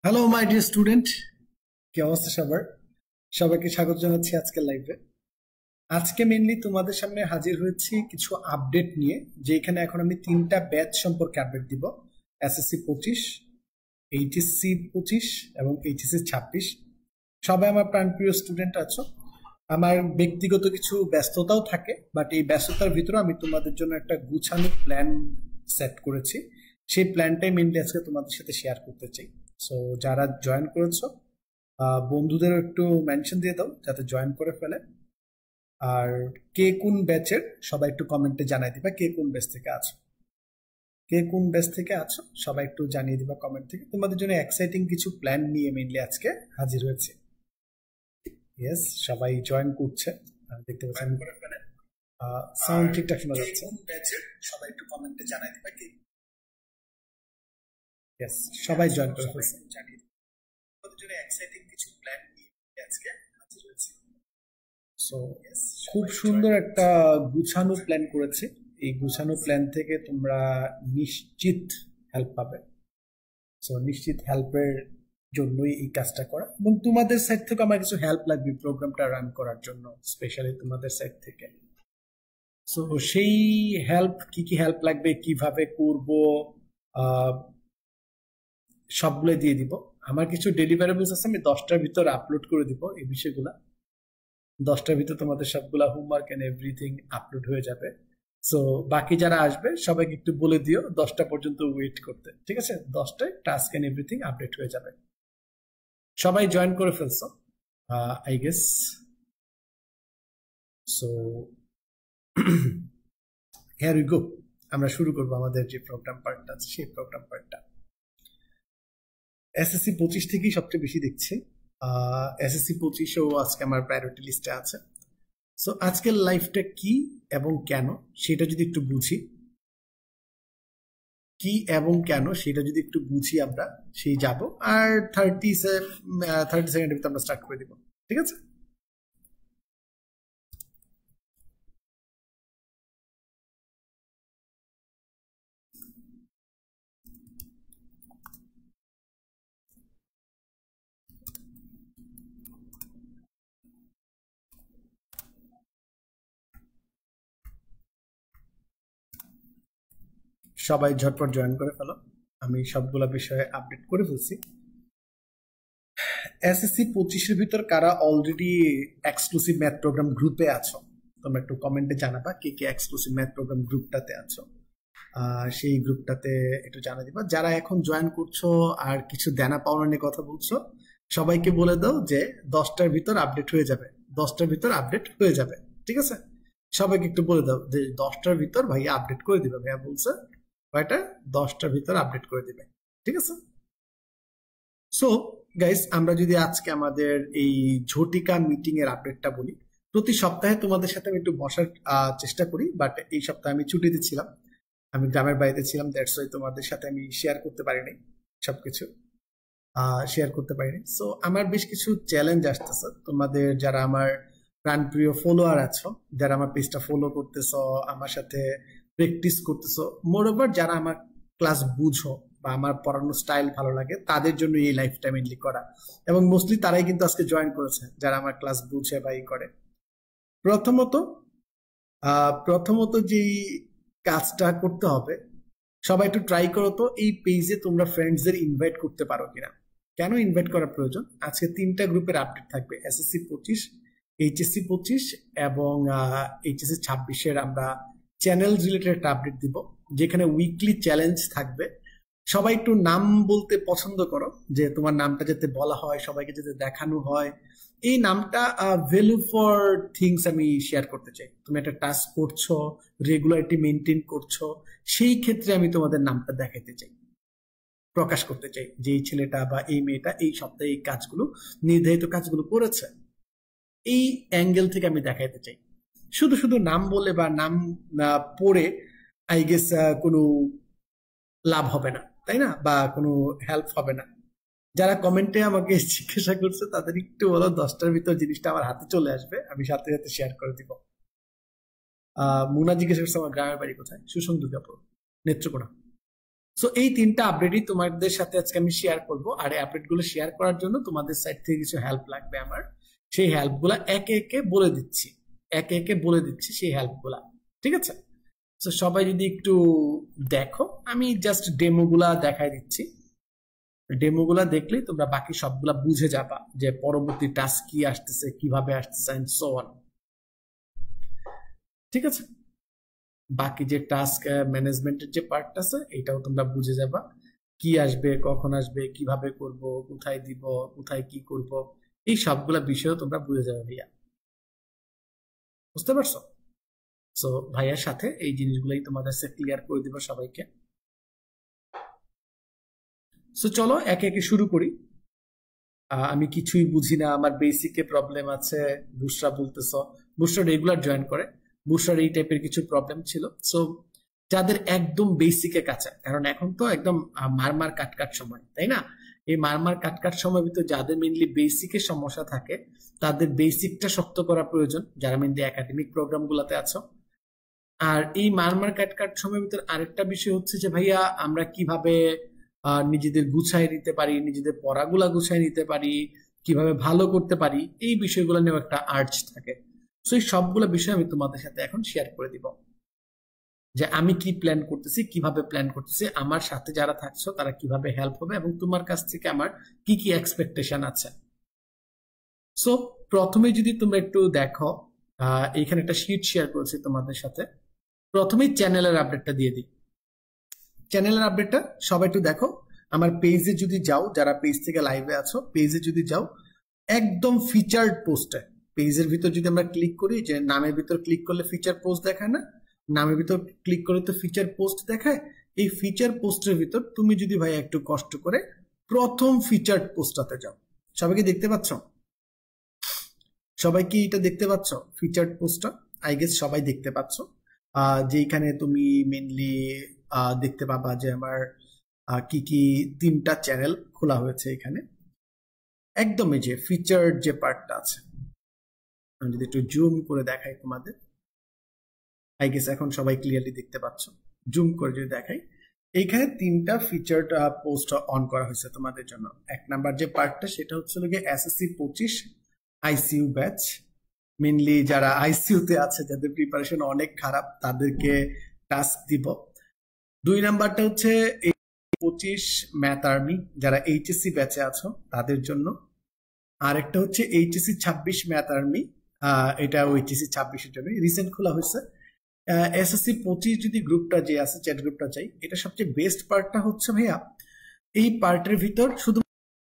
Hello my dear student, কি অবস্থা সবার? সবাইকে স্বাগত জানাচ্ছি আজকের লাইভে। আজকে মেইনলি তোমাদের সামনে হাজির হয়েছি কিছু আপডেট নিয়ে, যে এখানে এখন আমি তিনটা ব্যাচ সম্পর্কে আপডেট দিব। এসএসসি 25, এইচএসসি 25 এবং এইচএসসি 26। সবাই আমার প্রাণপ্রিয় স্টুডেন্ট আছো। আমার ব্যক্তিগত কিছু ব্যস্ততাও থাকে, বাট এই ব্যস্ততার ভিতরে আমি তোমাদের জন্য একটা গুছানো প্ল্যান সেট করেছি। সেই প্ল্যানটাই মেইনলি আজকে তোমাদের সাথে শেয়ার করতে চাই। সো যারা জয়েন করেছো, বন্ধুদের একটু মেনশন দিয়ে দাও যাতে জয়েন করে ফেলে। আর কে কোন ব্যাচের সবাই একটু কমেন্টে জানাই দিবা, কে কোন ব্যাচ থেকে আছো, কে কোন ব্যাচ থেকে আছো সবাই একটু জানিয়ে দিবা কমেন্ট থেকে। তোমাদের জন্য এক্সাইটিং কিছু প্ল্যান নিয়ে মেইনলি আজকে হাজির হয়েছে। ইয়েস, সবাই জয়েন করছে, আমি দেখতে পাচ্ছি। সাউন্ড ঠিকঠাক শোনা যাচ্ছে? ব্যাচের সবাই একটু কমেন্টে জানাই দিবা কি। ইয়েস, সবাই জয়েন করে ফেলছে, জানিয়ে দিবা। তোমাদের জন্য এক্সাইটিং কিছু প্ল্যান নিয়ে আজকে হাজির হয়েছে। সো খুব সুন্দর একটা গুছানো প্ল্যান করেছি। এই গুছানো প্ল্যান থেকে তোমরা নিশ্চিত হেল্প পাবে। সো নিশ্চিত হেল্পের জন্যই এই কাজটা করা, এবং তোমাদের সাইড থেকে আমার কিছু হেল্প লাগবে প্রোগ্রামটা রান করার জন্য, স্পেশালি তোমাদের সাইড থেকে। সো সেই হেল্প, কি কি হেল্প লাগবে, কিভাবে করব, সবগুলো দিয়ে দিব। আমার কিছু ডেলিভারেবলস আছে, আমি 10টার ভিতর আপলোড করে দিব। এই বিষয়গুলা 10টার ভিতর তোমাদের সবগুলা হোমওয়ার্ক এন্ড এভরিথিং আপলোড হয়ে যাবে। সো বাকি যারা আসবে সবাইকে একটু বলে দিও 10টা পর্যন্ত ওয়েট করতে, ঠিক আছে? 10টায় টাস্ক এন্ড এভরিথিং আপডেট হয়ে যাবে। সবাই জয়েন করে ফেলছো I guess. So here we go, আমরা শুরু করবো আমাদের যে প্রোগ্রাম পার্টটা আছে সেই প্রোগ্রাম পার্টটা। এসএসসি 25 থেকেই সবচেয়ে বেশি দেখছি। এসএসসি 25ও আজকে আমার প্রায়োরিটি লিস্টে আছে। সো আজকের লাইফটা কি এবং কেন সেটা যদি একটু বুঝি, কি এবং কেন সেটা যদি একটু বুঝি আমরা, সেই যাব। আর 30 সেকেন্ডের ভিতরে আমরা স্টার্ট করে দিব, ঠিক আছে? সবাই ঝটপট জয়েন করে ফেলো, আমি সবগুলা বিষয়ে আপডেট করে ফেলছি। এসএসসি 25-এর ভিতর কারা অলরেডি এক্সক্লুসিভ ম্যাথ প্রোগ্রাম গ্রুপে আছো, তোমরা একটু কমেন্টে জানাবা কে কে এক্সক্লুসিভ ম্যাথ প্রোগ্রাম গ্রুপটাতে আছো। সেই গ্রুপটাতে একটু জানা দিবা। যারা এখন জয়েন করছো আর কিছু দেনা পাওনা নিয়ে কথা বলছো, সবাইকে বলে দাও যে 10টার ভিতর আপডেট হয়ে যাবে, 10টার ভিতর আপডেট হয়ে যাবে, ঠিক আছে? সবাইকে একটু বলে দাও যে 10টার ভিতর ভাইয়া আপডেট করে দিবে, ভাইয়া বলছে ভাইটা 10টার ভিতর আপডেট করে দিবে, ঠিক আছে? সো গাইস, আমরা যদি আজকে আমাদের এই ঝটিকা মিটিং এর আপডেটটা বলি, প্রতি সপ্তাহে তোমাদের সাথে আমি একটু বসার চেষ্টা করি, বাট এই সপ্তাহে আমি ছুটিতে ছিলাম, আমি গ্রামের বাড়িতে ছিলাম, দ্যাটস ওয়াই তোমাদের সাথে আমি শেয়ার করতে পারিনি, সবকিছু শেয়ার করতে পারিনি। সো আমার বেশ কিছু চ্যালেঞ্জ আসতেছে। তোমাদের যারা আমার প্রাণপ্রিয় ফলোয়ার আছো, যারা আমার পেজটা ফলো করতেছো, আমার সাথে প্র্যাকটিস করতেছো, মোরওভার যারা আমার ক্লাস বুঝো বা আমার পড়ানোর স্টাইল ভালো লাগে, তাদের জন্য এই লাইফটা মেনলি করা। এবং মোস্টলি তারাই কিন্তু আজকে জয়েন করেছে, যারা আমার ক্লাস বুঝে বা ই করে। প্রথমত প্রথমত যেই কাজটা করতে হবে, সবাই একটু ট্রাই করো তো এই পেজে তোমরা ফ্রেন্ডসদের ইনভাইট করতে পারো কিনা। কেন ইনভাইট করা প্রয়োজন? আজকে 3টা গ্রুপের আপডেট থাকবে, এসএসসি 25, এইচএসসি 25 এবং এইচএসসি 26-এর আমরা চ্যানেল রিলেটেড একটা আপডেট দিব, যেখানে উইকলি চ্যালেঞ্জ থাকবে। সবাই একটু নাম বলতে পছন্দ করো, যে তোমার নামটা যাতে বলা হয়, সবাইকে যাতে দেখানো হয়। এই নামটা ভ্যালু ফর থিংস আমি শেয়ার করতে চাই। তুমি একটা টাস্ক করছো, রেগুলারিটি মেনটেন করছো, সেই ক্ষেত্রে আমি তোমাদের নামটা দেখাতে চাই, প্রকাশ করতে চাই যে এই ছেলেটা বা এই মেয়েটা এই সপ্তাহে এই কাজগুলো, নির্ধারিত কাজগুলো করেছে। এই অ্যাঙ্গেল থেকে আমি দেখাইতে চাই। শুধু শুধু নাম বলে বা নাম পড়ে আই গেস কোনো লাভ হবে না, তাই না? বা কোনো হেল্প হবে না। যারা কমেন্টে আমাকে জিজ্ঞাসা করছে তাদের একটু বলো 10টার ভিতর জিনিসটা আমার হাতে চলে আসবে, আমি সাথে সাথে শেয়ার করে দিব। মুনা জিজ্ঞাসা করছে আমার গ্রামের বাড়ি কোথায়। সুসং দুর্গাপুর, নেত্রকোনা। সো এই তিনটা আপডেটই তোমাদের সাথে আজকে আমি শেয়ার করব। আর এই আপডেটগুলো শেয়ার করার জন্য তোমাদের সাইড থেকে কিছু হেল্প লাগবে আমার। সেই হেল্পগুলা একে একে বলে দিচ্ছি, একে একে বলে দিচ্ছি সেই হেল্পগুলা, ঠিক আছে? তো সবাই যদি একটু দেখো, আমি জাস্ট ডেমোগুলা দেখাই দিচ্ছি। ডেমোগুলা দেখলেই তোমরা বাকি সবগুলা বুঝে যাবা যে পরবর্তী টাস্ক কি আসতেছে, কিভাবে আসতেছে এন্ড সো অন, ঠিক আছে? বাকি যে টাস্ক ম্যানেজমেন্টের যে পার্টটা আছে এটাও তোমরা বুঝে যাবা, কি আসবে, কখন আসবে, কিভাবে করব, কোথায় দিব, কোথায় কি করব, এই সবগুলা বিষয়ও তোমরা বুঝে যাবে ভাইয়া। বুঝতে পারছো? সো ভাইয়ার সাথে এই জিনিসগুলাই তোমাদের সাথে ক্লিয়ার করে দিব সবাইকে। সো চলো একে একে শুরু করি। আমি কিছুই বুঝি না, আমার বেসিকে প্রবলেম আছে, বুসরা বলতেছ। বুসরা রেগুলার জয়েন করে, বুসরার এই টাইপের কিছু প্রবলেম ছিল। সো যাদের একদম বেসিকে কাছে, কারণ এখন তো একদম মারমার কাটকাট সময়, তাই না? এই মারমার কাটকাট সময় ভিতরে যাদের মেইনলি বেসিকের সমস্যা থাকে তাদের বেসিকটা শক্ত করা প্রয়োজন, যারা মেইনলি একাডেমিক প্রোগ্রাম গুলাতে আছো। আর এই মারমার কাটকাট সময়ের ভিতরে আরেকটা বিষয় হচ্ছে যে ভাইয়া আমরা কিভাবে নিজেদের গুছাই নিতে পারি, নিজেদের পড়াগুলা গুছাই নিতে পারি, কিভাবে ভালো করতে পারি, এই বিষয়গুলো নিয়েও একটা আর্জ থাকে। সো এই সবগুলো বিষয় আমি তোমাদের সাথে এখন শেয়ার করে দিব, যে আমি কি প্ল্যান করতেছি, কিভাবে প্ল্যান করতেছি, আমার সাথে যারা থাকছো তারা কিভাবে হেল্প হবে, এবং তোমার কাছ থেকে আমার কি কি এক্সপেকটেশন আছে। সো প্রথমে যদি তোমরা একটু দেখো, এইখানে একটা শিট শেয়ার করেছি তোমাদের সাথে। প্রথমেই চ্যানেলের আপডেটটা দিয়ে দিই। চ্যানেলের আপডেটটা সবাই একটু দেখো। আমার পেজে যদি যাও, যারা পেজ থেকে লাইভে আছো, পেজে যদি যাও, একদম ফিচার্ড পোস্টে, পেজের ভিতর যদি আমরা ক্লিক করি, যে নামের ভিতর ক্লিক করলে ফিচার পোস্ট দেখায় না, নামের ভিতর ক্লিক করলে তো ফিচার পোস্ট দেখায়। এই ফিচার পোস্টের ভিতর তুমি যদি ভাই একটু কষ্ট করে প্রথম ফিচার্ড পোস্টটাতে যাও, সবাইকে দেখতে পাচ্ছ? সবাই কি এটা দেখতে পাচ্ছ? ফিচার্ড পোস্টটা আই গেস সবাই দেখতে পাচ্ছ। যেখানে তুমি মেনলি দেখতে পাবা যে আমার কি কি তিনটা চ্যানেল খোলা হয়েছে এখানে। একদম এই যে ফিচার্ড যে পার্টটা আছে, আমি যদি একটু জুম করে দেখাই তোমাদের, আই গেস এখন সবাই ক্লিয়ারলি দেখতে পাচ্ছ। জুম করে যদি দেখাই, এইখানে তিনটা ফিচার্ড পোস্ট অন করা হয়েছে তোমাদের জন্য। এক নাম্বার যে পার্টটা সেটা হচ্ছে এসএসসি 25 আইসিইউ ব্যাচ, মেনলি যারা আইসিইউ তে আছে, যাদের প্রিপারেশন অনেক খারাপ, তাদেরকে টাস্ক দিব। দুই নাম্বারটা হচ্ছে 25 ম্যাথ আর্মি, যারা এইচএসসি ব্যাচে আছো তাদের জন্য। আর একটা হচ্ছে এইচএসসি 26 ম্যাথ আর্মি, এটা এইচএসসি 26-এর জন্য রিসেন্ট খোলা হয়েছে। এসএসসি 25 যদি গ্রুপটা যে আছে, চ্যাট গ্রুপটা চাই, এটা সবচেয়ে বেস্ট পার্টটা হচ্ছে ভাইয়া, এই পার্টের ভিতর শুধু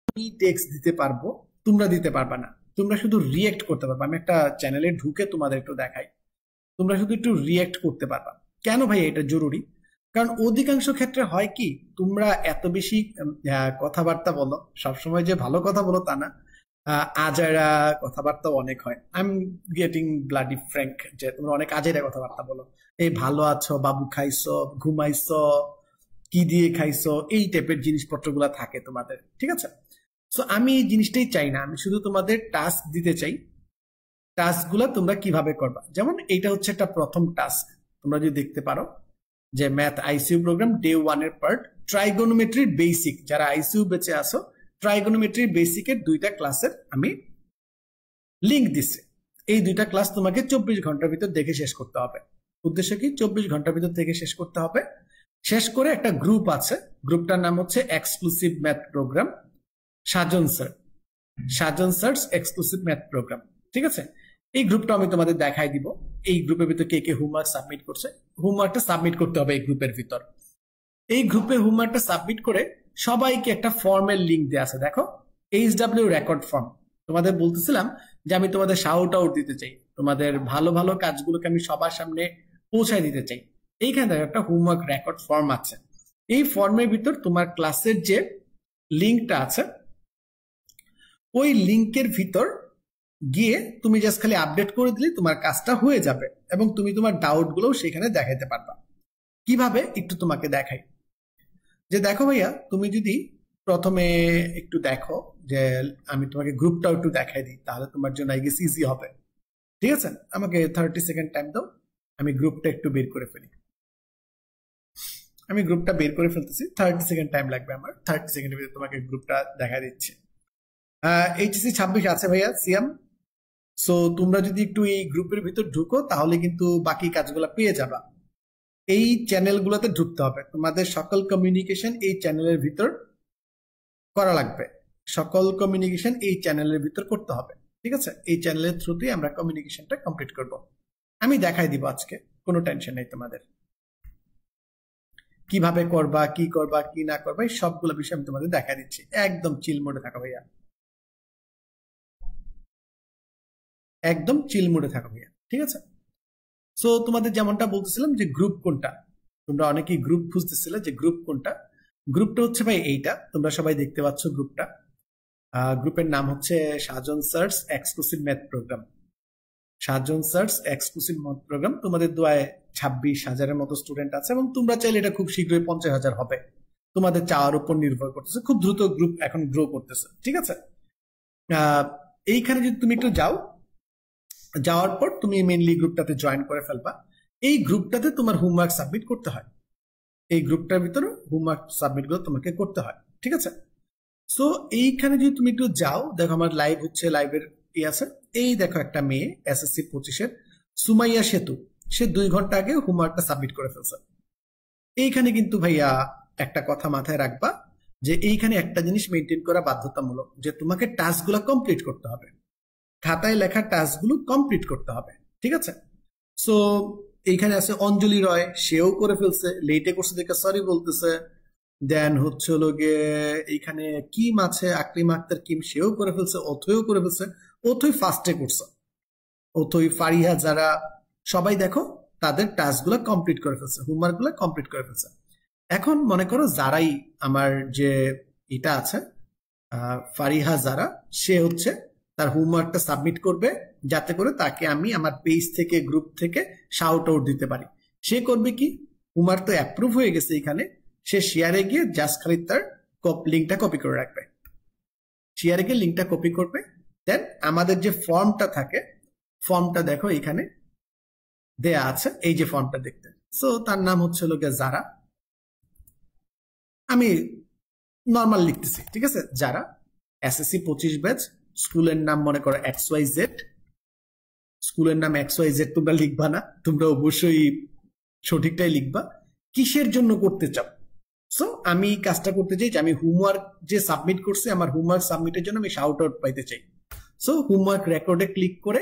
আমি টেক্সট দিতে পারবো, তোমরা দিতে পারবা না, তোমরা শুধু রিয়েক্ট করতে পারবা। আমি একটা চ্যানেলে ঢুকে তোমাদের একটু দেখাই, তোমরা শুধু একটু রিয়েক্ট করতে পারবা। কেন ভাই এটা জরুরি? কারণ অধিকাংশ ক্ষেত্রে হয় কি, তোমরা এত বেশি কথাবার্তা বলো, সবসময় যে ভালো কথা বলো তা না, আজাইরা কথাবার্তা অনেক হয়। I am getting bloody frank, যে তোমরা অনেক আজাইরা কথাবার্তা বলো, এই ভালো আছো, বাবু খাইছো, ঘুমাইছো, কি দিয়ে খাইছো, এই টাইপের জিনিসপত্রগুলো থাকে তোমাদের, ঠিক আছে? সো আমি এই জিনিসটাই চাই না, আমি শুধু তোমাদের টাস্ক দিতে চাই। টাস্কগুলো তোমরা কিভাবে করবা, যেমন এইটা হচ্ছে একটা প্রথম টাস্ক, তোমরা যদি দেখতে পারো যে ম্যাথ আইসিইউ প্রোগ্রাম ডে 1 এর পার্ট ট্রাইগোনোমেট্রির বেসিক, যারা আইসিইউ বেঁচে আসো, ট্রাইগোনোমেট্রির বেসিকের 2টা ক্লাসের আমি লিংক দিচ্ছি। এই 2টা ক্লাস তোমাকে 24 ঘন্টার ভিতর দেখে শেষ করতে হবে। উদ্দেশ্য কি? 24 ঘন্টার ভিতর দেখে শেষ করতে হবে। শেষ করে একটা গ্রুপ আছে, গ্রুপটার নাম হচ্ছে exclusive math program, Sajan sir, Sajan sir's exclusive math program, ঠিক আছে? এই গ্রুপটা আমি তোমাদের দেখাই দিব। এই গ্রুপের ভিতর কে কে হোমওয়ার্ক সাবমিট করছে, হোমওয়ার্কটা সাবমিট করতে হবে এই গ্রুপের ভিতর। এই গ্রুপে হোমওয়ার্কটা সাবমিট করে সবাইকে একটা ফর্মের লিংক দেওয়া আছে, দেখো, এইচডব্লিউ রেকর্ড ফর্ম। তোমাদের বলতেছিলাম যে আমি তোমাদের শাউট আউট দিতে চাই, তোমাদের ভালো ভালো কাজগুলোকে আমি সবার সামনে পৌঁছায় দিতে চাই। এইখানে দেখো একটা হোমওয়ার্ক রেকর্ড ফর্ম আছে। এই ফর্মের ভিতর তোমার ক্লাসের যে লিঙ্কটা আছে, ওই লিঙ্কের ভিতর গিয়ে তুমি জাস্ট খালি আপডেট করে দিলে তোমার কাজটা হয়ে যাবে, এবং তুমি তোমার ডাউট গুলো সেখানে দেখাইতে পারবা। কিভাবে একটু তোমাকে দেখাই, যে দেখো ভাইয়া, তুমি যদি প্রথমে একটু দেখো, যে আমি তোমাকে গ্রুপটাও একটু দেখাই দিই, তাহলে তোমার জন্য আই গেস ইজি হবে। ঠিক আছে, আমাকে 30 সেকেন্ড টাইম দাও, আমি গ্রুপটা একটু বের করে ফেলি। আমি গ্রুপটা বের করে ফেলতেছি, 30 সেকেন্ড টাইম লাগবে আমার, 30 সেকেন্ডের ভিতরে তোমাকে গ্রুপটা দেখা দিচ্ছে। এইচএসসি 26 আছে ভাইয়া সিয়াম। সো তোমরা যদি একটু এই গ্রুপের ভিতর ঢুকো তাহলে কিন্তু বাকি কাজগুলো পেয়ে যাবা। এই চ্যানেলগুলোতে ঢুকতে হবে, তোমাদের সকল কমিউনিকেশন এই চ্যানেলের ভিতর করা লাগবে, সকল কমিউনিকেশন এই চ্যানেলের ভিতর করতে হবে, ঠিক আছে? এই চ্যানেলের থ্রুতেই আমরা কমিউনিকেশনটা কমপ্লিট করব। আমি দেখাই দিব আজকে, কোনো টেনশন নেই তোমাদের, কিভাবে করবা, কি করবা, কি না করবা, এই সবগুলো বিষয় আমি তোমাদের দেখা দিচ্ছি। একদম চিল মোডে থাকো ভাইয়া, একদম চিল মোডে থাকো ভাইয়া, ঠিক আছে? সো তোমাদের যেমনটা বলতেছিলাম যে গ্রুপ কোনটা, তোমরা অনেকেই গ্রুপ খুঁজতেছিলে যে গ্রুপ কোনটা। গ্রুপটা হচ্ছে ভাই এইটা, তোমরা সবাই দেখতে পাচ্ছ গ্রুপটা। গ্রুপের নাম হচ্ছে Sajan sir's exclusive math program. Sajan sir's exclusive math program, তোমাদের দোয়ায় 26,000-এর মতো স্টুডেন্ট আছে এবং তোমরা চাইলে এটা খুব শীঘ্রই 50,000 হবে, তোমাদের চাওয়ার উপর নির্ভর করতেছে। খুব দ্রুত গ্রুপ এখন গ্রো করতেছে, ঠিক আছে? এইখানে যদি তুমি একটু যাও, যাওয়ার পর তুমি মেইনলি গ্রুপটাতে জয়েন করে ফেলবা। এই গ্রুপটাতে তোমার হোমওয়ার্ক সাবমিট করতে হয়, এই গ্রুপটার ভিতরে হোমওয়ার্ক সাবমিট গুলো তোমাকে করতে হয়, ঠিক আছে? সো এইখানে যদি তুমি একটু যাও, দেখো আমার লাইভ হচ্ছে, লাইভের ই আছে। এই দেখো একটা মেয়ে এসএসসি 25-এর সুমাইয়া সেতু, সে 2 ঘন্টা আগে হোমওয়ার্কটা সাবমিট করে ফেলছে। এইখানে কিন্তু ভাইয়া একটা কথা মাথায় রাখবা যে এইখানে একটা জিনিস মেনটেন করা বাধ্যতামূলক, যে তোমাকে টাস্কগুলো কমপ্লিট করতে হবে, খাতায় লেখা টাস্কগুলো কমপ্লিট করতে হবে, ঠিক আছে? সো এইখানে আছে অঞ্জলি রয়, সেও করে ফেলছে, লেটে করছে দেখে সরি বলতেছে। দেন হচ্ছে হলো গিয়ে এইখানে কিম আছে, আকলিম আক্তার কিম, সেও করে ফেলছে, অথৈও করে ফেলছে। অথৈ ফার্স্টে করছে, অথৈ, ফারিহা, যারা সবাই দেখো তাদের টাস্কগুলো কমপ্লিট করে ফেলছে, হোমওয়ার্কগুলো কমপ্লিট করে ফেলছে। এখন মনে করো যারাই আমার যে এটা আছে ফারিহা যারা, সে হচ্ছে তার হোমওয়ার্কটা সাবমিট করবে যাতে করে তাকে আমি আমার পেজ থেকে, গ্রুপ থেকে শাউট আউট দিতে পারি। সে করবে কি, হোমওয়ার্ক তো অ্যাপ্রুভ হয়ে গেছে, এখানে সে শেয়ারে গিয়ে জাস্ট খালি তার লিঙ্কটা কপি করে রাখবে, শেয়ারে গিয়ে লিঙ্কটা কপি করবে। দেন আমাদের যে ফর্মটা থাকে, ফর্মটা দেখো এখানে দেয়া আছে, এই যে ফর্মটা দেখতে। সো তার নাম হচ্ছে লোকে যারা, আমি নর্মাল লিখতেছি, ঠিক আছে? যারা এসএসসি 25 ব্যাচ, স্কুলের নাম মনে করো XYZ, স্কুলের নাম XYZ তোমরা লিখবা না, তোমরা অবশ্যই সঠিকটাই লিখবা। কিসের জন্য করতে চাও? সো আমি কাজটা করতে চাই যে আমি হোমওয়ার্ক যে সাবমিট করছি, আমার হোমওয়ার্ক সাবমিটের জন্য আমি শাউট আউট পাইতে চাই। সো হোমওয়ার্ক রেকর্ডে ক্লিক করে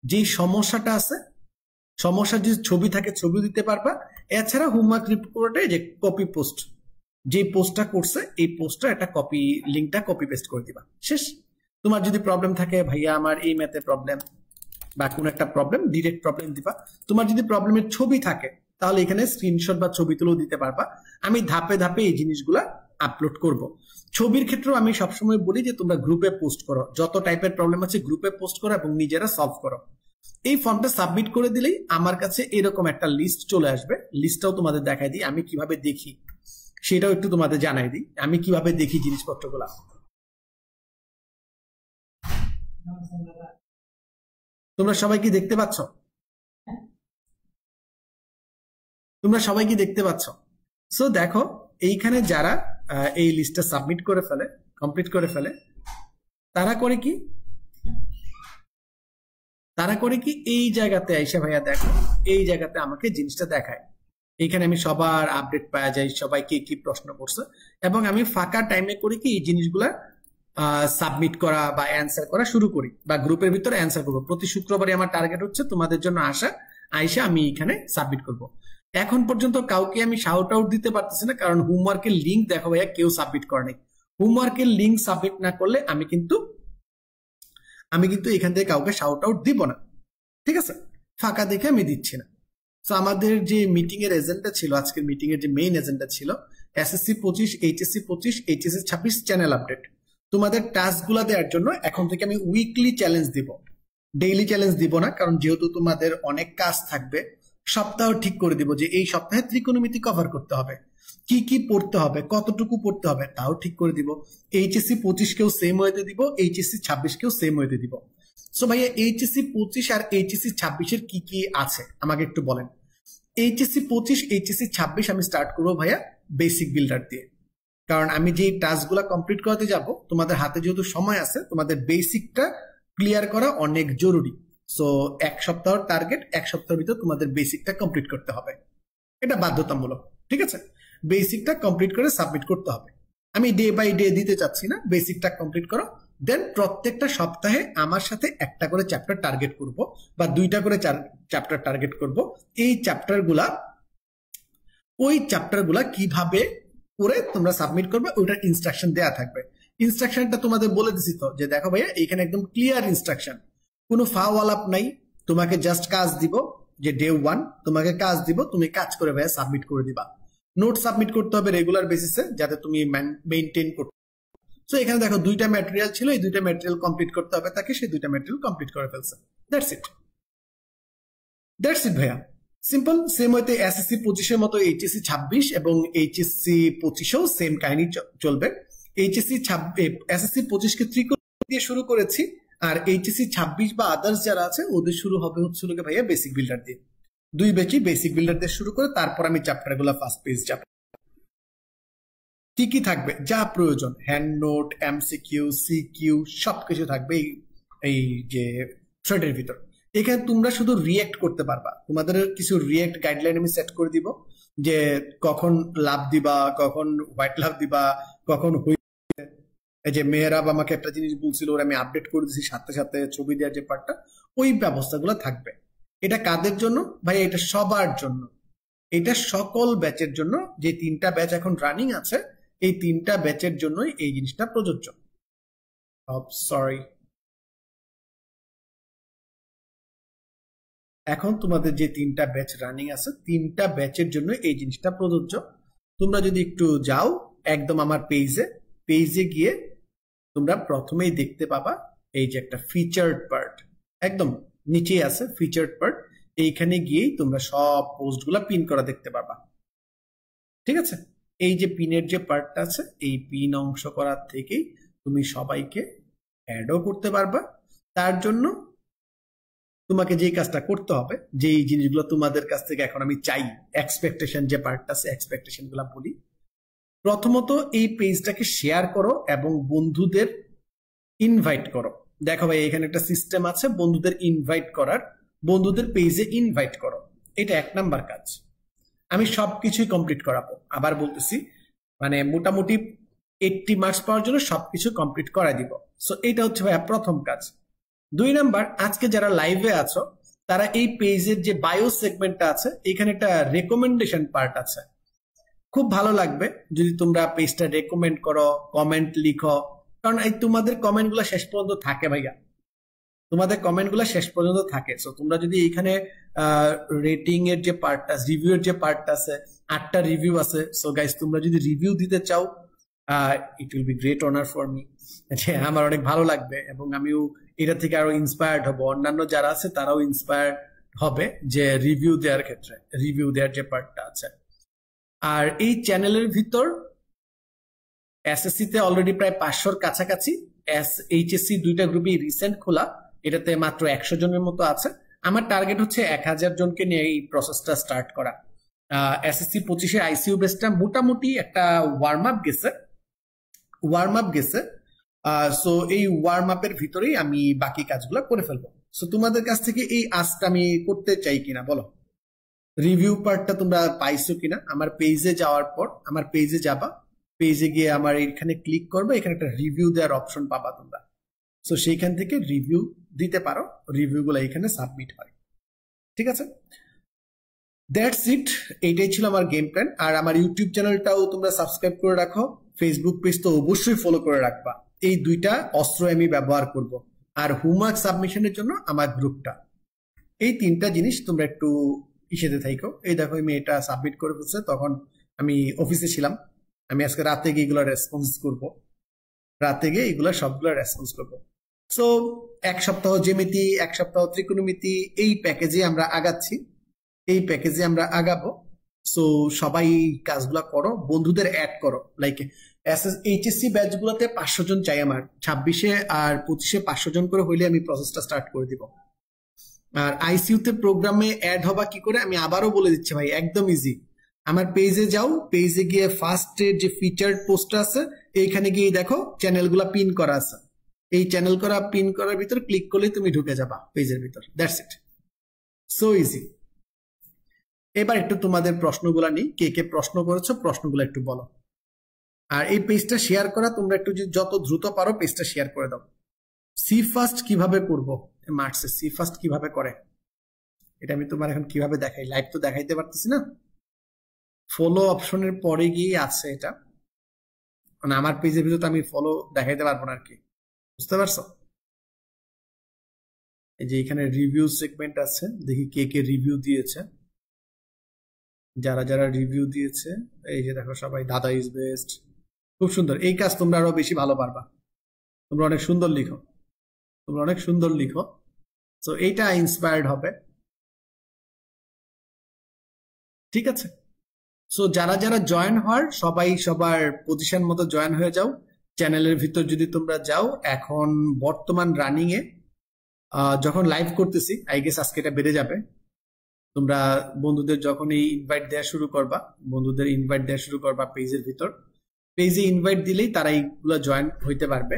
যে সমস্যাটা আছে, সমস্যার যদি ছবি থাকে ছবি দিতে পারবা। এছাড়া হোমওয়ার্ক রিপোর্টে যে কপি পোস্ট, যে পোস্টটা করছে এই পোস্টটা একটা কপি, লিঙ্কটা কপি পেস্ট করে দিবা, শেষ। তোমার যদি প্রবলেম থাকে ভাইয়া আমার এই ম্যাথে প্রবলেম বা কোন একটা প্রবলেম, ডিরেক্ট প্রবলেম দিবা। তোমার যদি প্রবলেমের ছবি থাকে তাহলে এখানে স্ক্রিনশট বা ছবি তুলেও দিতে পারবা। আমি ধাপে ধাপে এই জিনিসগুলা আপলোড করব। ছবির ক্ষেত্রেও আমি সবসময় বলি যে তোমরা গ্রুপে পোস্ট করো, যত টাইপের প্রবলেম আছে গ্রুপে পোস্ট করো এবং নিজেরা সলভ করো। এই ফর্মটা সাবমিট করে দিলেই আমার কাছে এরকম একটা লিস্ট চলে আসবে। লিস্টটাও তোমাদের দেখাই দিই, আমি কিভাবে দেখি সেটাও একটু তোমাদের জানাই দিই, আমি কিভাবে দেখি জিনিসপত্রগুলা। তোমরা সবাই কি দেখতে পাচ্ছ? তোমরা সবাই কি দেখতে পাচ্ছ? সো দেখো এইখানে যারা এই লিস্টটা সাবমিট করে ফেলে, কমপ্লিট করে ফেলে, তারা করে কি, তারা করে কি এই জায়গাতে আইসা ভাইয়া দেখো, এই জায়গাতে আমাকে জিনিসটা দেখায়। এইখানে আমি সবার আপডেট পাওয়া যায়, সবাই কে কি প্রশ্ন করছে, এবং আমি ফাঁকা টাইমে করি কি এই জিনিসগুলা সাবমিট করা বা অ্যান্সার করা শুরু করি, বা গ্রুপের ভিতরে অ্যান্সার করবো। প্রতি শুক্রবারে আমার টার্গেট হচ্ছে তোমাদের জন্য আইসা আমি এখানে সাবমিট করব। এখন পর্যন্ত কাউকে আমি শাউট আউট দিতে পারতেছি না, কারণ হোমওয়ার্কের লিঙ্ক দেখো ভাইয়া কেউ সাবমিট করে নাই। হোমওয়ার্কের লিঙ্ক সাবমিট না করলে আমি কিন্তু এখান থেকে কাউকে শাউট আউট দিব না, ঠিক আছে? ফাঁকা দেখে আমি দিচ্ছি না। তো আমাদের যে মিটিং এর এজেন্ডা ছিল, আজকের মিটিং এর যে মেইন এজেন্ডা ছিল SSC 25, HSC 25, HSC 26 channel update. তোমাদের টাস্ক গুলা দেওয়ার জন্য এখন থেকে আমি উইকলি চ্যালেঞ্জ দিব, ডেইলি চ্যালেঞ্জ দিব না, কারণ যেহেতু তোমাদের অনেক কাজ থাকবে। সপ্তাহ ঠিক করে দিব যে এই সপ্তাহে ত্রিকোণমিতি কভার করতে হবে, কি কি পড়তে হবে, কতটুকু পড়তে হবে তাও ঠিক করে দিব। এইচএসসি 25 কেও সেম ওয়েতে দিব, এইচএসসি 26 কেও সেম ওয়েতে দিব। সো ভাইয়া এইচএসসি 25 আর এইচএসসি 26 এর কি কি আছে আমাকে একটু বলেন। এইচএসসি 25 এইচএসসি 26 আমি স্টার্ট করবো ভাইয়া বেসিক বিল্ডার দিয়ে, কারণ আমি যে টাস্কগুলো কমপ্লিট করাতে যাব তোমাদের হাতে যেহেতু সময় আছে, তোমাদের বেসিকটা ক্লিয়ার করা অনেক জরুরি। সো 1 সপ্তাহ টার্গেট, 1 সপ্তাহের ভিতর তোমাদের বেসিকটা কমপ্লিট করতে হবে, এটা বাধ্যতামূলক। ঠিক আছে, বেসিকটা কমপ্লিট করে সাবমিট করতে হবে। আমি ডে বাই ডে দিতে চাচ্ছি না, বেসিকটা কমপ্লিট করো। দেন প্রত্যেকটা সপ্তাহে আমার সাথে একটা করে চ্যাপ্টার টার্গেট করব বা 2টা করে চ্যাপ্টার টার্গেট করব। এই চ্যাপ্টারগুলা কিভাবে করে তোমরা সাবমিট করবে ওইটার ইনস্ট্রাকশন দেয়া থাকবে। ইনস্ট্রাকশনটা তোমাদের বলে দিছি তো, যে দেখো ভাইয়া এইখানে একদম ক্লিয়ার ইনস্ট্রাকশন, কোনো ফাওয়াল আপ নাই। তোমাকে জাস্ট কাজ দিব, যে ডে 1 তোমাকে কাজ দিব, তুমি কাজ করে ভাইয়া সাবমিট করে দিবা। নোট সাবমিট করতে হবে রেগুলার বেসিসে, যাতে তুমি মেইনটেইন করতে। সো এখানে দেখো 2টা ম্যাটেরিয়াল ছিল, এই 2টা ম্যাটেরিয়াল কমপ্লিট করতে হবে তাকে, সেই 2টা ম্যাটেরিয়াল কমপ্লিট করে ফেলছে। দ্যাটস ইট ভাইয়া, সিম্পল। সেম হইতে এসএসসি 25-এর মতো এইচএসসি 26 এবং এইচএসসি 25-এও সেম কাহিনী চলবে। এসএসসি 25-কে ত্রিকোণ দিয়ে শুরু করেছি, আর এইচএসসি 26 বা আদার্স যারা আছে ওদের শুরু হবে হচ্ছে ভাইয়া বেসিক বিল্ডার দিয়ে। 2 ব্যাচই বেসিক বিল্ডার দিয়ে শুরু করে তারপর আমি চ্যাপ্টারগুলো ফার্স্ট পেজ যাব। কি থাকবে যা প্রয়োজন, হ্যান্ড নোট, এমসিকিউ, সিকিউ সবকিছু থাকবে এই যে থ্রেডের ভিতর। এখানে তোমরা শুধু রিয়েক্ট করতে পারবা, তোমাদের কিছু রিয়েক্ট গাইডলাইন আমি সেট করে দিব, যে কখন লাভ দিবা, কখন হোয়াইট লাভ দিবা, কখন এই যে মেহরাব আমাকে একটা জিনিস বলছিল, ওরা আমি আপডেট করে দিচ্ছি সাথে সাথে ছবি দেওয়ার যে পার্টটা, ওই ব্যবস্থাগুলো থাকবে। এটা কাদের জন্য ভাই? এটা সবার জন্য, এটা সকল ব্যাচের জন্য। যে 3টা ব্যাচ এখন রানিং আছে, এই 3টা ব্যাচের জন্যই এই জিনিসটা প্রযোজ্য। সরি, এখন তোমাদের যে 3টা ব্যাচ রানিং আছে, 3টা ব্যাচের জন্য এই জিনিসটা প্রযোজ্য। তোমরা যদি একটু যাও একদম আমার পেজে গিয়ে তোমরা প্রথমেই দেখতে পাবা এই যে একটা ফিচার্ড পার্ট, একদম নিচেই আছে ফিচার্ড পার্ট। এইখানে গিয়েই তোমরা সব পোস্টগুলো পিন করা দেখতে পাবা। ঠিক আছে, এই যে পিনের যে পার্টটা আছে, এই পিন অংশ করার থেকেই তুমি সবাইকে অ্যাডও করতে পারবা। তার জন্য তোমাকে যে কাজটা করতে হবে, যে এই জিনিসগুলো তোমাদের কাছ থেকে এখন আমি চাই, এক্সপেকটেশন যে পার্টটা আছে, এক্সপেকটেশন গুলা বলি। প্রথমত এই পেজটাকে শেয়ার করো এবং বন্ধুদের ইনভাইট করো। দেখো ভাই এখানে একটা সিস্টেম আছে বন্ধুদের ইনভাইট করার, বন্ধুদের পেজে ইনভাইট করো, এটা 1 নাম্বার কাজ। আমি সবকিছুই কমপ্লিট করাবো, আবার বলতেছি, মানে মোটামুটি 80 মার্কস পাওয়ার জন্য সবকিছু কমপ্লিট করাই দিব। সো এটা হচ্ছে ভাইয়া প্রথম কাজ। 2 নাম্বার, আজকে যারা লাইভে আছো তারা এই পেজের যে বায়ো সেগমেন্টটা আছে, এখানে একটা রেকমেন্ডেশন পার্ট আছে। খুব ভালো লাগবে যদি তোমরা পেজটা রেকমেন্ড করো, কমেন্ট লিখো, কারণ এই তোমাদের কমেন্ট গুলা শেষ পর্যন্ত থাকে ভাইয়া, তোমাদের কমেন্ট গুলা শেষ পর্যন্ত থাকে। সো তোমরা যদি এখানে রেটিং এর যে পার্টটা, রিভিউ এর যে পার্টটা আছে, 8টা রিভিউ আছে। সো গাইস তোমরা যদি রিভিউ দিতে চাও, it will be great honour for me, আমার অনেক ভালো লাগবে এবং আমিও এটা থেকে আরো ইন্সপায়ার্ড হব, অন্যান্য যারা আছে তারাও ইন্সপায়ার্ড হবে যে রিভিউ দেওয়ার ক্ষেত্রে, রিভিউ দেওয়ার যে পার্টটা আছে। আর এই চ্যানেলের ভিতর এসএসসি তে অলরেডি প্রায় 500-র কাছাকাছি, এইচএসসি 2টা গ্রুপই রিসেন্ট খোলা, এটাতে মাত্র 100 জনের মতো আছে। আমার টার্গেট হচ্ছে 1000 জনকে নিয়ে এই প্রসেসটা স্টার্ট করা। এসএসসি 25-এর আইসিইউ বেসটা মোটামুটি একটা ওয়ার্ম আপ গেছে। সো এই ওয়ার্ম আপের ভিতরেই আমি বাকি কাজগুলো করে ফেলবো। সো তোমাদের কাছ থেকে এই আজটা আমি করতে চাই কিনা বলো, রিভিউ পার্টটা তোমরা পাইছো কিনা? আমার পেজে যাওয়ার পর, আমার পেজে যাবা, পেজে গিয়ে আমার এখানে ক্লিক করবে, এখানে একটা রিভিউ দেওয়ার অপশন পাবা তোমরা। সো সেইখান থেকে রিভিউ দিতে পারো, রিভিউ গুলো এখানে সাবমিট হয়। ঠিক আছে, দ্যাটস ইট, এইটাই ছিল আমার গেম প্ল্যান। আর আমার ইউটিউব চ্যানেলটাও তোমরা সাবস্ক্রাইব করে রাখো, ফেসবুক পেজ তো অবশ্যই ফলো করে রাখবা। এই 2টা অস্ত্র আমি ব্যবহার করব। আর হোমওয়ার্ক সাবমিশনের জন্য আমার গ্রুপটা, এই 3টা জিনিস তোমরা একটু ইসেতে থাইকো। এই দেখো আমি এটা সাবমিট করে ফেলছে, তখন আমি অফিসে ছিলাম। আমি আজকে রাতে গিয়ে এগুলো রেসপন্স করব, রাতে গিয়ে এগুলো সবগুলো রেসপন্স করব। সো 1 সপ্তাহ জ্যামিতি, 1 সপ্তাহ ত্রিকোণমিতি, এই প্যাকেজে আমরা আগাচ্ছি, এই প্যাকেজে আমরা আগাবো। সো সবাই কাজগুলো করো, বন্ধুদের অ্যাড করো। লাইক এইচএসসি ব্যাচ গুলোতে 500 জন চাই আমার, 26-এ আর 25-এ 500 জন করে হইলে আমি প্রসেসটা স্টার্ট করে দিব। আর আইসিইউ তে প্রোগ্রামে অ্যাড হবা কি করে আমি আবারও বলে দিচ্ছি ভাই, একদম ইজি। আমার পেজে যাও, পেজে গিয়ে ফার্স্টের যে ফিচার্ড পোস্ট আছে এইখানে গিয়ে দেখো চ্যানেলগুলা পিন করা আছে, এই চ্যানেল করা পিন করার ভিতর ক্লিক করলে তুমি ঢুকে যাবা পেজের ভিতর। That's it, so easy. এবার একটু তোমাদের প্রশ্নগুলা নিই, কে কে প্রশ্ন করেছো প্রশ্নগুলো একটু বলো। আর এই পেজটা শেয়ার করা তোমরা একটু যত দ্রুত পারো পেজটা শেয়ার করে দাও। সি ফার্স্ট কিভাবে করবো মার্কসে, সি ফার্স্ট কিভাবে করে এটা আমি তোমার এখন কিভাবে দেখাই, লাইভ তো দেখাইতে পারতেছি না। ফলো অপশনের পরে গিয়ে আছে এটা, মানে আমার পেজের ভিতরে তো আমি ফলো দেখাইতে পারবো না আর কি, বুঝতে পারছো? এই যে এখানে রিভিউ সেগমেন্ট আছে, দেখি কে কে রিভিউ দিয়েছে। যারা যারা রিভিউ দিয়েছে এই যে দেখো সবাই দাদা ইজ বেস্ট, খুব সুন্দর। এই কাজ তোমরা আরো বেশি ভালো পারবা, তোমরা অনেক সুন্দর লিখো, তোমরা অনেক সুন্দর লিখো। তো এইটা ইন্সপায়ার্ড হবে, ঠিক আছে? সো যারা যারা জয়েন হওয়ার সবাই সবার পজিশন মতো জয়েন হয়ে যাও। চ্যানেলের ভিতর যদি তোমরা যাও, এখন বর্তমান রানিং এ যখন লাইভ করতেছি, আই গেস আজকে এটা বেড়ে যাবে। তোমরা বন্ধুদের যখন এই ইনভাইট দেওয়া শুরু করবা, বন্ধুদের ইনভাইট দেওয়া শুরু করবা পেজের ভিতর, পেজে ইনভাইট দিলেই তারা এইগুলো জয়েন হইতে পারবে।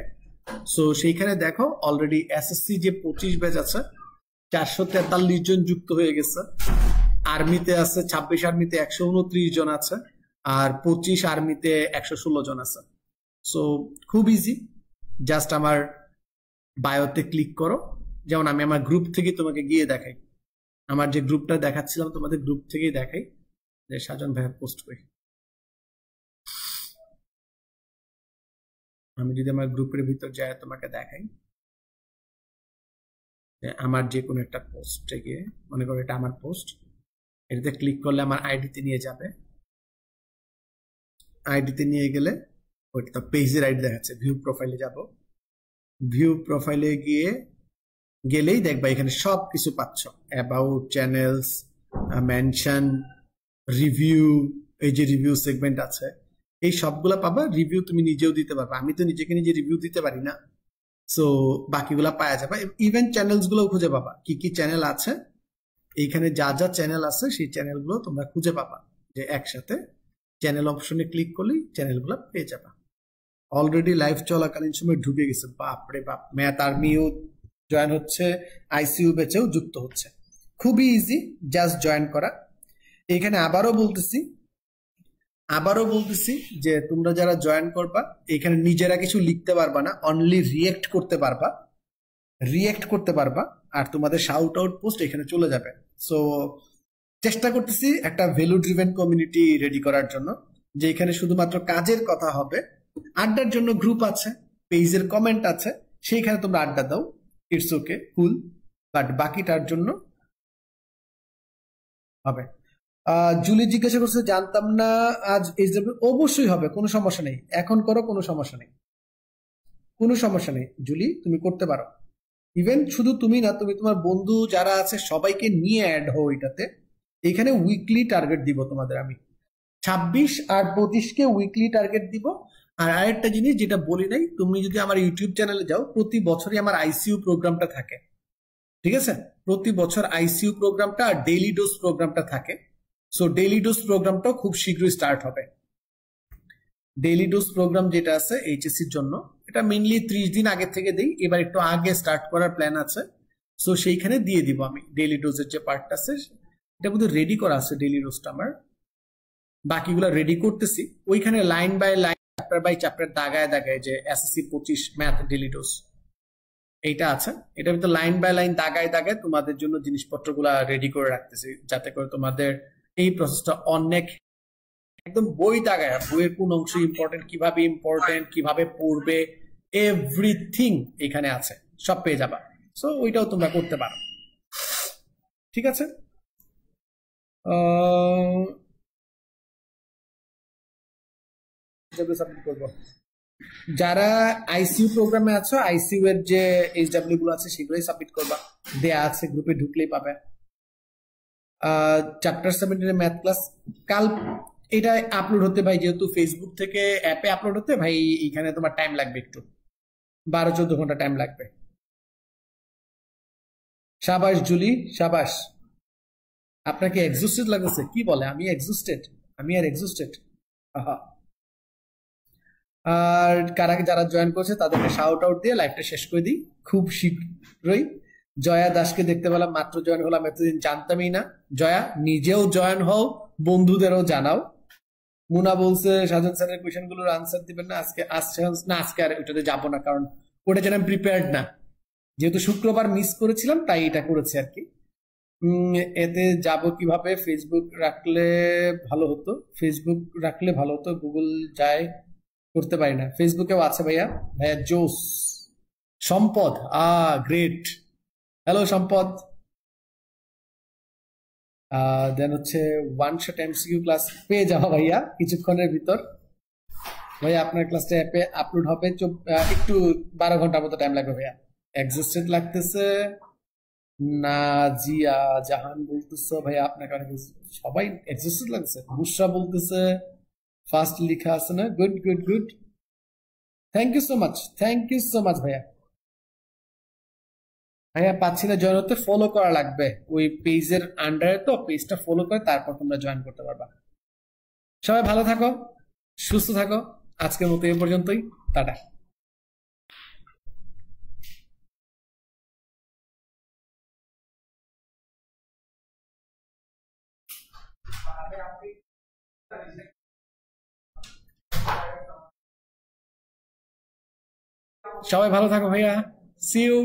সো সেইখানে দেখো অলরেডি এসএসসি যে 25 ব্যাচ আছে 443 জন যুক্ত হয়ে গেছে। আর্মিতে আছে 26 আর্মিতে 129 জন আছে, আর 25 আর্মিতে 116 জন আছে। সো খুব ইজি, জাস্ট আমার বায়োতে ক্লিক করো। যেমন আমি আমার গ্রুপ থেকে তোমাকে গিয়ে দেখাই, আমার যে গ্রুপটা দেখাচ্ছিলাম তোমাদের গ্রুপ থেকেই দেখাই যে সাজন ভাইয়া পোস্ট করি। আমি যদি আমার গ্রুপের ভিতর যাই তোমাকে দেখাই, আমার যে কোনো একটা পোস্টে গিয়ে, মনে করো এটা আমার পোস্ট, এটাতে ক্লিক করলে আমার আইডিতে নিয়ে যাবে। আইডিতে নিয়ে গেলে ওইটা তো পেজের আইডি দেখাচ্ছে। ভিউ প্রোফাইলে যাব, ভিউ প্রোফাইলে গেলেই দেখবা এখানে সব কিছু পাচ্ছ, অ্যাবাউট, চ্যানেলস, মেনশন, রিভিউ, এই যে রিভিউ সেগমেন্ট আছে এই সবগুলা পাবা। রিভিউ তুমি নিজেও দিতে পারবা, আমি তো নিজেকে নিজে রিভিউ দিতে পারি না, সো বাকিগুলা পাওয়া যাবে। ইভেন চ্যানেলস গুলো খুঁজে পাবা, কি কি চ্যানেল আছে এইখানে, যা যা চ্যানেল আছে সেই চ্যানেলগুলো তোমরা খুঁজে পাবা, যে একসাথে চ্যানেল অপশনে ক্লিক করলেই চ্যানেলগুলো পেয়ে যাবা। অলরেডি লাইভ চলাকালীন সময় ঢুকে গেছে, বাপরে বাপ, ম্যাথ আর্মিও জয়েন হচ্ছে, আইসিইউ ব্যাচেও যুক্ত হচ্ছে। খুবই ইজি, জাস্ট জয়েন করা। এখানে আবারও বলতেছি যে তোমরা যারা জয়েন করবা এখানে নিজেরা কিছু লিখতে পারবা না, অনলি রিয়েক্ট করতে পারবা, আর তোমাদের শাউট আউট পোস্ট এখানে চলে যাবে। সো চেষ্টা করতেছি একটা ভ্যালু ড্রিভেন কমিউনিটি রেডি করার জন্য, যে এখানে শুধুমাত্র কাজের কথা হবে। আড্ডার জন্য গ্রুপ আছে, পেজের কমেন্ট আছে, সেইখানে তোমরা আড্ডা দাও, ইটস ওকে, কুল, বাট বাকিটার জন্য হবে। জুলি জিজ্ঞাসা করছে জানতাম না আজ এইচডব্লিউ, অবশ্যই হবে, কোনো সমস্যা নেই, এখন করো, কোনো সমস্যা নেই জুলি, তুমি করতে পারো। ইভেন শুধু তুমি না, তুমি তোমার বন্ধু যারা আছে সবাইকে নিয়ে অ্যাড হও এটাতে। এখানে উইকলি টার্গেট দিব তোমাদের আমি, 26 আর 25-কে উইকলি টার্গেট দিব। আর আরেকটা জিনিস যেটা বলি নাই, তুমি যদি আমার ইউটিউব চ্যানেলে যাও, প্রতি বছরই আমার আইসিইউ প্রোগ্রামটা থাকে, ঠিক আছে? প্রতি বছর আইসিইউ প্রোগ্রামটা আর ডেইলি ডোজ প্রোগ্রামটা থাকে। সো ডেইলি ডোজ প্রোগ্রামটাও খুব শীঘ্রই স্টার্ট হবে। ডেইলি ডোজ প্রোগ্রাম যেটা আছে এইচএসসির জন্য, এটা মেইনলি 30 দিন আগে থেকে দেই, এবার একটু আগে স্টার্ট করার প্ল্যান আছে। সো সেইখানে দিয়ে দিব আমি ডেইলি ডোজের যে পার্টটা আছে, এটা বোধহয় রেডি করা আছে ডেইলি ডোজটা আমার, বাকিগুলো রেডি করতেছি। ওইখানে line by line, chapter by chapter, দাগায় দাগায় যে এসএসসি 25 ম্যাথ ডেইলি ডোজ এইটা আছে, এটার ভিতরে লাইন বাই লাইন দাগায় দাগায় তোমাদের জন্য জিনিসপত্রগুলা রেডি করে রাখতেছি, যাতে করে তোমাদের এই প্রসেসটা অনেক একদম বই দাগায়, বইয়ের কোন অংশ ইম্পর্টেন্ট, কিভাবে পড়বে, এভরিথিং এখানে আছে, সব পেয়ে যাবা। সো ওইটাও তোমরা করতে পারো, ঠিক আছে? সাবমিট করবো। যারা আইসিইউ প্রোগ্রামে আছো, আইসিইউ এর যে এইচডব্লিউ গুলো আছে সেগুলোই সাবমিট করবা, দেয়া আছে, গ্রুপে ঢুকলেই পাবে। চ্যাপ্টার 17 ম্যাথ ক্লাস কাল এটা আপলোড হতে ভাই, যেহেতু ফেসবুক থেকে অ্যাপে আপলোড হতে ভাই, এখানে তোমার টাইম লাগবে, একটু 12-14 ঘন্টা টাইম লাগবে। সাবাস জুলি, সাবাস। আপনাকে এক্সস্টেড লাগতেছে? কি বলে আমি এক্সস্টেড? আমি আর এক্সস্টেড? আর কারা যারা জয়েন করছে তাদেরকে শাউট আউট দিয়ে লাইভটা শেষ করে দিই খুব শীঘ্রই। জয়া দাসকে দেখতে পেলাম, মাত্র জয়েন হলাম, এতদিন জানতামই না। জয়া নিজেও জয়েন হও, বন্ধুদেরও জানাও। মুনা বলছে সাজান স্যারের কোয়েশ্চেন গুলোর আনসার দিবেন না আজকে? আসছে না, আজকে আর ওটাতে যাবো না, কারণ ওটা যেন প্রিপেয়ার্ড না, যেহেতু শুক্রবার মিস করেছিলাম তাই এটা করেছি আর কি। এতে যাব কিভাবে? ফেসবুক রাখলে ভালো হতো, ফেসবুক রাখলে ভালো হতো, গুগল যায় করতে পারি না। ফেসবুকেও আছে ভাইয়া। ভাইয়া জোস। সম্পদ, গ্রেট। হ্যালো সম্পদ। দেন হচ্ছে ওয়ান শট এমসিকিউ ক্লাস পেয়ে যাওয়া ভাইয়া কিছুক্ষণের ভিতর। ভাইয়া আপনার ক্লাসটা অ্যাপে আপলোড হবে একটু 12 ঘন্টার মতো টাইম লাগবে ভাইয়া। এক্সিস্টেন্ট লাগতেছে না জিয়া জাহান বলতেছে ভাইয়া আপনাকে অনেক সবাই এক্সিস্টেন্ট লাগছে। বুসরা বলতেছে ফার্স্ট লেখা আছে না? Good good good, thank you so much, thank you so much ভাইয়া। ভাইয়া পাচ্ছি না জয়েন হতে, ফলো করা লাগবে ওই পেজের আন্ডারে, তো পেজটা ফলো করে তারপর তোমরা জয়েন করতে পারবা। সবাই ভালো থাকো, সুস্থ থাকো, আজকের মতো এ পর্যন্তই, টাটা। সবাই ভালো থাকো ভাইয়া, সি ইউ।